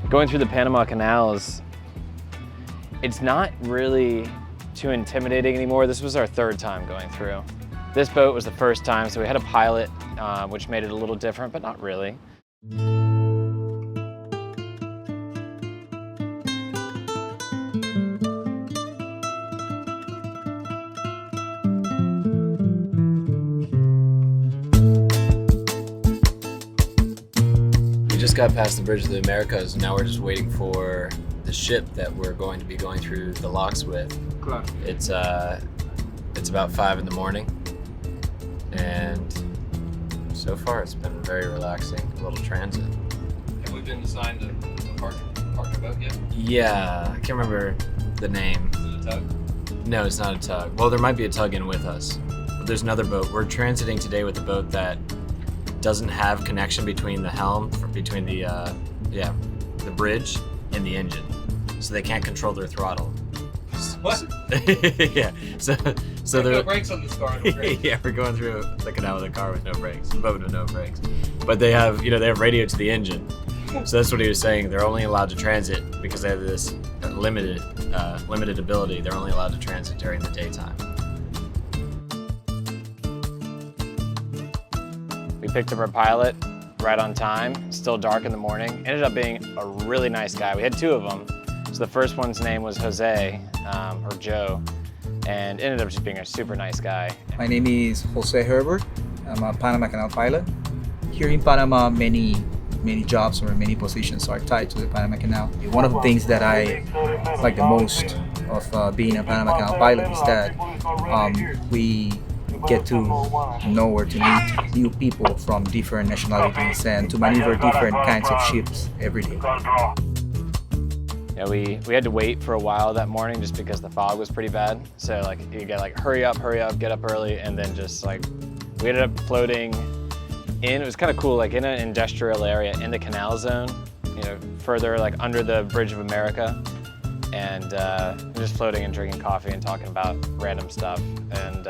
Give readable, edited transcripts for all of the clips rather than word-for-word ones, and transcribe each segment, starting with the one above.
Going through the Panama Canal it's not really too intimidating anymore. This was our third time going through. This boat was the first time, so we had a pilot, which made it a little different, but not really. We just got past the Bridge of the Americas, and now we're just waiting for the ship that we're going to be going through the locks with. Claro. It's about 5 in the morning, and so far it's been very relaxing, a little transit. Have we been assigned a partner boat yet? Yeah, I can't remember the name. Is it a tug? No, it's not a tug. Well, there might be a tug in with us, but there's another boat. We're transiting today with a boat that doesn't have connection between the helm, between the bridge and the engine, so they can't control their throttle. What? Yeah. So no brakes on this car. No brakes. Yeah, we're going through the canal with a car with no brakes, a boat with no brakes. But they have radio to the engine. So that's what he was saying. They're only allowed to transit because they have this limited ability. They're only allowed to transit during the daytime. We picked up our pilot right on time, still dark in the morning. Ended up being a really nice guy. We had two of them. So the first one's name was Jose, or Joe, and ended up just being a super nice guy. My name is Jose Herbert. I'm a Panama Canal pilot. Here in Panama, many jobs or many positions are tied to the Panama Canal. One of the things that I like the most of being a Panama Canal pilot is that we get to know or to meet new people from different nationalities and to maneuver different kinds of ships every day. Yeah, we had to wait for a while that morning just because the fog was pretty bad. So you get hurry up, get up early, and then just we ended up floating in. It was kind of cool, in an industrial area in the canal zone, further under the Bridge of America, and just floating and drinking coffee and talking about random stuff. And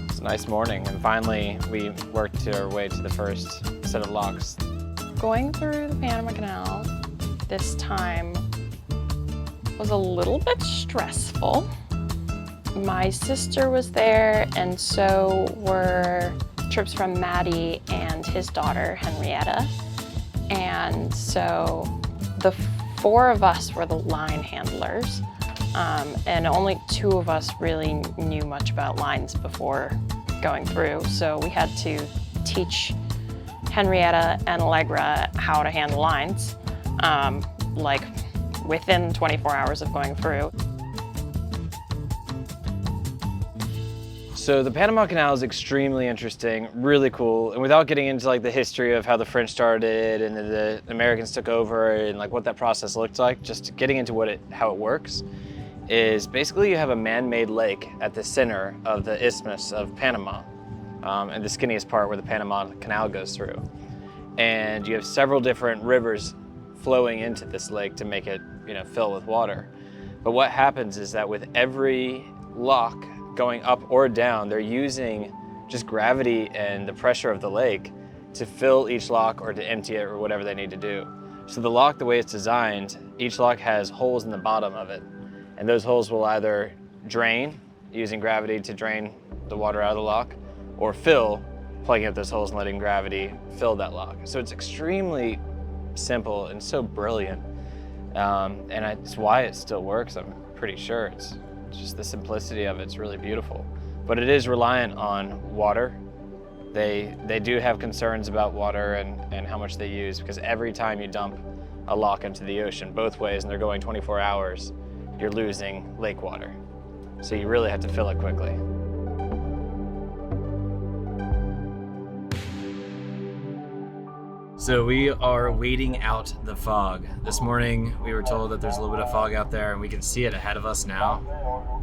it's a nice morning. And finally, we worked our way to the first set of locks. Going through the Panama Canal this time was a little bit stressful. My sister was there, and so were trips from Maddie and his daughter Henrietta. And so the four of us were the line handlers, and only two of us really knew much about lines before going through. So we had to teach Henrietta and Allegra how to handle lines. Within 24 hours of going through. So the Panama Canal is extremely interesting, really cool, and without getting into the history of how the French started and the Americans took over and what that process looked like, just getting into how it works, is basically you have a man-made lake at the center of the Isthmus of Panama, and the skinniest part where the Panama Canal goes through. And you have several different rivers flowing into this lake to make it, fill with water. But what happens is that with every lock going up or down, they're using just gravity and the pressure of the lake to fill each lock or to empty it or whatever they need to do. So the lock, the way it's designed, each lock has holes in the bottom of it. And those holes will either drain, using gravity to drain the water out of the lock, or fill, plugging up those holes and letting gravity fill that lock. So it's extremely simple and so brilliant, and it's why it still works. I'm pretty sure it's just the simplicity of it's really beautiful, but it is reliant on water. They do have concerns about water and how much they use, because every time you dump a lock into the ocean both ways and they're going 24 hours, you're losing lake water. So you really have to fill it quickly. So we are waiting out the fog. This morning we were told that there's a little bit of fog out there, and we can see it ahead of us now.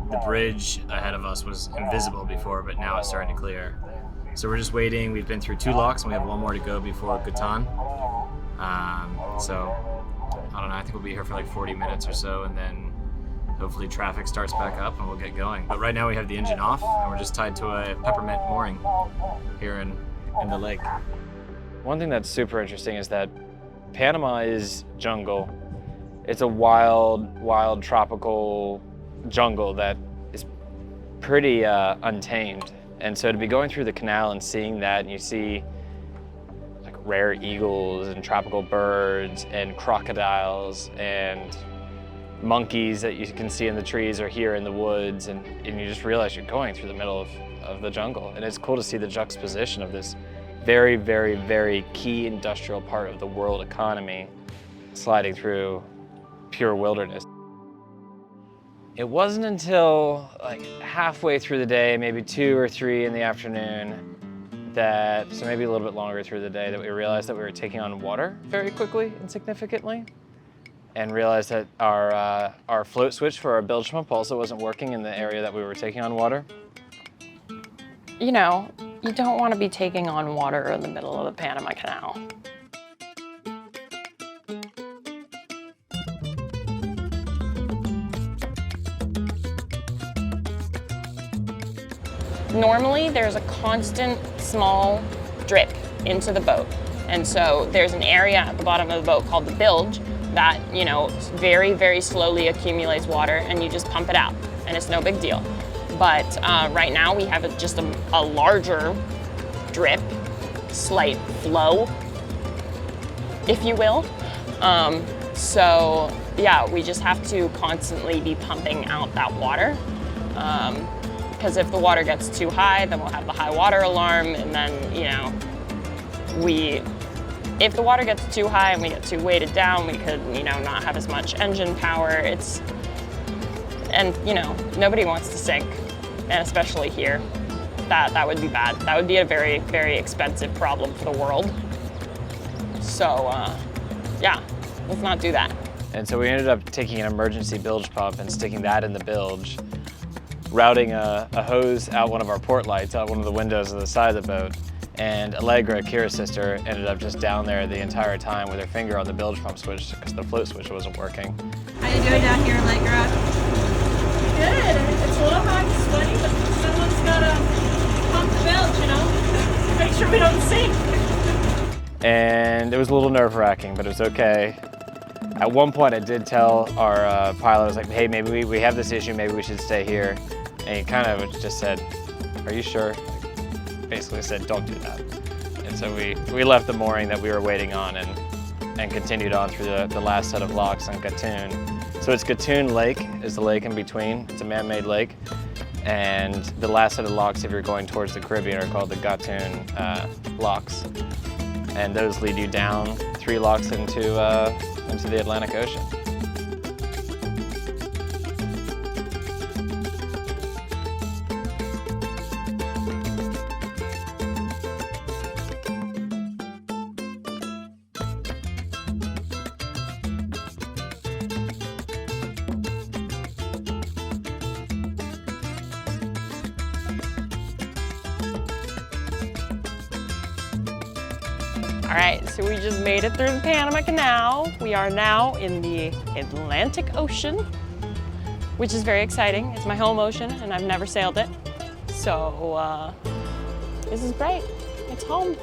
The bridge ahead of us was invisible before, but now it's starting to clear. So we're just waiting. We've been through 2 locks and we have 1 more to go before Gutan. So I don't know, I think we'll be here for 40 minutes or so, and then hopefully traffic starts back up and we'll get going. But right now we have the engine off and we're just tied to a peppermint mooring here in the lake. One thing that's super interesting is that Panama is jungle. It's a wild tropical jungle that is pretty untamed. And so to be going through the canal and seeing that, and you see like rare eagles and tropical birds and crocodiles and monkeys that you can see in the trees or here in the woods, and you just realize you're going through the middle of the jungle. And it's cool to see the juxtaposition of this very, very, very key industrial part of the world economy sliding through pure wilderness. It wasn't until like halfway through the day, maybe 2 or 3 in the afternoon, so maybe a little bit longer through the day, that we realized that we were taking on water very quickly and significantly, and realized that our float switch for our bilge pump also wasn't working in the area that we were taking on water. You know, you don't want to be taking on water in the middle of the Panama Canal. Normally, there's a constant small drip into the boat. And so there's an area at the bottom of the boat called the bilge that, you know, very, very slowly accumulates water, and you just pump it out, and it's no big deal. But right now we have just a larger drip, slight flow, if you will. So yeah, we just have to constantly be pumping out that water. Because if the water gets too high, then we'll have the high water alarm, and then, you know, if the water gets too high and we get too weighted down, we could, you know, not have as much engine power. And you know, nobody wants to sink, and especially here. That would be bad. That would be a very, very expensive problem for the world. So yeah, let's not do that. And so we ended up taking an emergency bilge pump and sticking that in the bilge, routing a hose out one of our port lights, out one of the windows of the side of the boat. And Allegra, Kira's sister, ended up just down there the entire time with her finger on the bilge pump switch because the float switch wasn't working. How you doing down here, Allegra? Good. It's a little hot and sweaty, but someone's gotta pump the bilge, you know? Make sure we don't sink. And it was a little nerve-wracking, but it was okay. At one point, I did tell our pilot, I was like, hey, maybe we have this issue, maybe we should stay here. And he kind of just said, are you sure? Basically said, don't do that. And so we left the mooring that we were waiting on and continued on through the last set of locks on Gatun. So it's Gatun Lake is the lake in between. It's a man-made lake. And the last set of locks, if you're going towards the Caribbean, are called the Gatun locks. And those lead you down 3 locks into the Atlantic Ocean. All right, so we just made it through the Panama Canal. We are now in the Atlantic Ocean, which is very exciting. It's my home ocean, and I've never sailed it. So this is great. It's home.